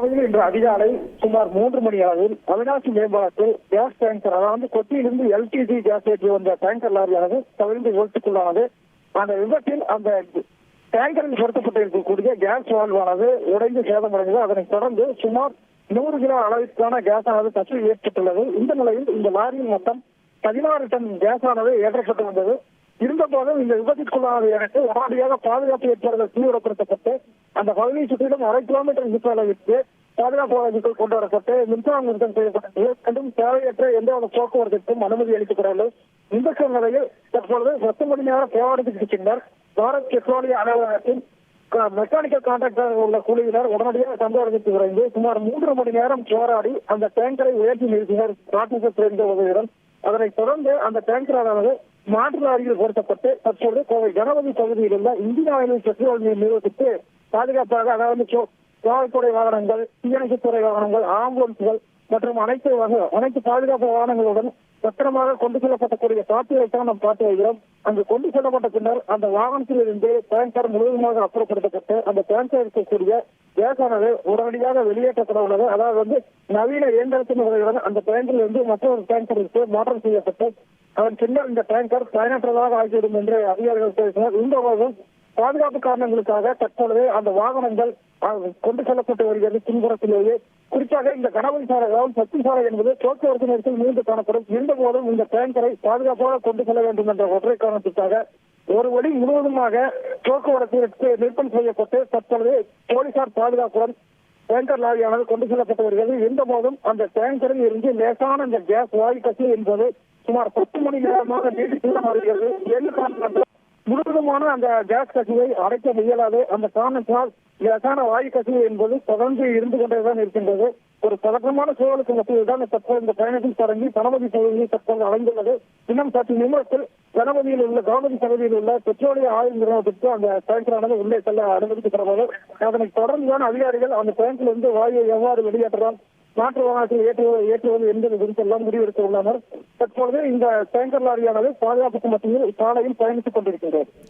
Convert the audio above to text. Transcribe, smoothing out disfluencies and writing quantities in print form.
திருவண்ணாமலையில் இன்று அதிகாலை சுமார் 3 மணி அளவில் அவினாசி மேம்பாலத்தில் கேஸ் டேங்கர், அதாவது கொச்சியிலிருந்து எல்பிஜி கேஸ் ஏற்றி வந்த டேங்கர் லாரியானது கவிழ்ந்து விபத்துக்குள்ளானது. அந்த விபத்தில் அந்த டேங்கரில் பொருத்தப்பட்டிருக்கக்கூடிய கேஸ் வால்வானது உடைந்து சேதமடைந்தது. அதனைத் தொடர்ந்து சுமார் 100 கிலோ அளவிற்கான கேஸ் ஆனது கசிவு ஏற்பட்டுள்ளது. இந்த நிலையில் இந்த லாரியில் மொத்தம் 16 டன் கேஸ் ஆனது ஏற்றப்பட்டு வந்தது. இருந்தபோதும் இந்த விபத்திற்குள்ளானது எனக்கு உடனடியாக பாதுகாப்பு ஏற்பாடுகள் தீவிரப்படுத்தப்பட்டு அந்த பகுதியை சுற்றிலும் 1/2 கிலோமீட்டர் சுற்று அளவிற்கு பாதுகாப்பு வழக்குகள் கொண்டு வரப்பட்டு மின்சாரம் நிறுத்தம் செய்யப்பட்டது. கண்டும் தேவையற்ற எந்தவித போக்குவரத்திற்கும் அனுமதி அளிக்கப்படவில்லை. இந்த சூழ்நிலையில் தற்பொழுது 10 மணி நேரம் போராட்டத்திற்கு பின்னர் பாரத் பெட்ரோலிய அலுவலகத்தின் மெக்கானிக்கல் கான்ட்ராக்டர் உள்ள குழுவினர் உடனடியாக சம்பவ இடத்திற்கு விரைந்து சுமார் 3 மணி நேரம் போராடி அந்த டேங்கரை உயர்த்தி நிறுத்தினர் ராட்சச சேர்ந்த உதவியுடன். அதனைத் தொடர்ந்து அந்த டேங்கரானது மாற்று லாரியில் பொருத்தப்பட்டு தற்போது கோவை கணபதி பகுதியில் உள்ள இந்தியன் ஆயில் பெட்ரோல் நிறுவனத்திற்கு பாதுகாப்பாக, அதாவது காவல்துறை வாகனங்கள், தீயணைப்புத்துறை வாகனங்கள், ஆம்புலன்ஸ்கள் மற்றும் அனைத்து பாதுகாப்பு வாகனங்களுடன் பத்திரமாக கொண்டு செல்லப்படக்கூடிய காட்சிகளைத்தான் நாம் பார்த்து வருகிறோம். அங்கு கொண்டு செல்லப்பட்ட பின்னர் அந்த வாகனத்தில் இருந்து டேங்கர் முழுவதுமாக அப்புறப்படுத்தப்பட்டு அந்த டேங்கர் இருக்கக்கூடிய கேஸானது உடனடியாக வெளியேற்றப்பட உள்ளது. அதாவது நவீன இயந்திரத்தின் உதவியுடன் அந்த டேங்கரில் இருந்து மற்றொரு டேங்கருக்கு மாற்றம் செய்யப்பட்டு அதன் பின்னர் இந்த டேங்கர் பயனற்றதாக ஆகிவிடும் என்று அதிகாரிகள் பேசினர். இந்த போதும் பாதுகாப்பு காரணங்களுக்காக தற்பொழுது அந்த வாகனங்கள் கொண்டு செல்லப்பட்டு வருகிறது பின்புறத்திலேயே. குறிப்பாக இந்த கணவன் சாலை, அதாவது சக்தி சாலை என்பது போக்குவரத்து நெரிசல் மீண்டு காணப்படும். இருந்த போதும் இந்த டேங்கரை பாதுகாப்பாக கொண்டு செல்ல வேண்டும் என்ற ஒற்றை காரணத்திற்காக ஒரு வழி முழுவதுமாக போக்குவரத்திற்கு நிறுத்தம் செய்யப்பட்டு தற்பொழுது போலீசார் பாதுகாப்புடன் டேங்கர் லாரியானது கொண்டு செல்லப்பட்டு வருகிறது. இருந்த போதும் அந்த டேங்கரில் இருந்து லேசான இந்த கேஸ் வாயு கசிவு என்பது சுமார் 10 மணி நேரமாக நீடித்து வருகிறது. முழுவதுமான அந்த கேஸ் கசிவை அடைக்க இயலாது. அந்த காரணத்தினால் லேசான வாயு கசிவு என்பது தொடர்ந்து இருந்து கொண்டேதான் இருக்கின்றது. ஒரு பதற்றமான சூழலுக்கு மத்தியில் தான் தற்போது இந்த பயணத்தில் தொடங்கி கணபதி பகுதியில் தற்போது அடைந்துள்ளது. இன்னும் சற்று நிமிடத்தில் கணபதி பகுதியில் உள்ள பெட்ரோலிய ஆயில் நிறுவனத்திற்கு அந்த டேங்கரானது உள்ளே செல்ல அனுமதிக்கப்படுவது. அதனைத் தொடர்ந்துதான் அதிகாரிகள் அந்த டேங்கிலிருந்து வாயுவை எவ்வாறு வெளியேற்றலாம், மாற்று வாகனத்தில் ஏற்றுவது என்பது குறித்தெல்லாம் முடிவெடுக்க உள்ளனர். தற்பொழுது இந்த டேங்கர் லாரியானது பாதுகாப்புக்கு மத்தியில் சாலையில் பயணித்துக் கொண்டிருக்கின்றது.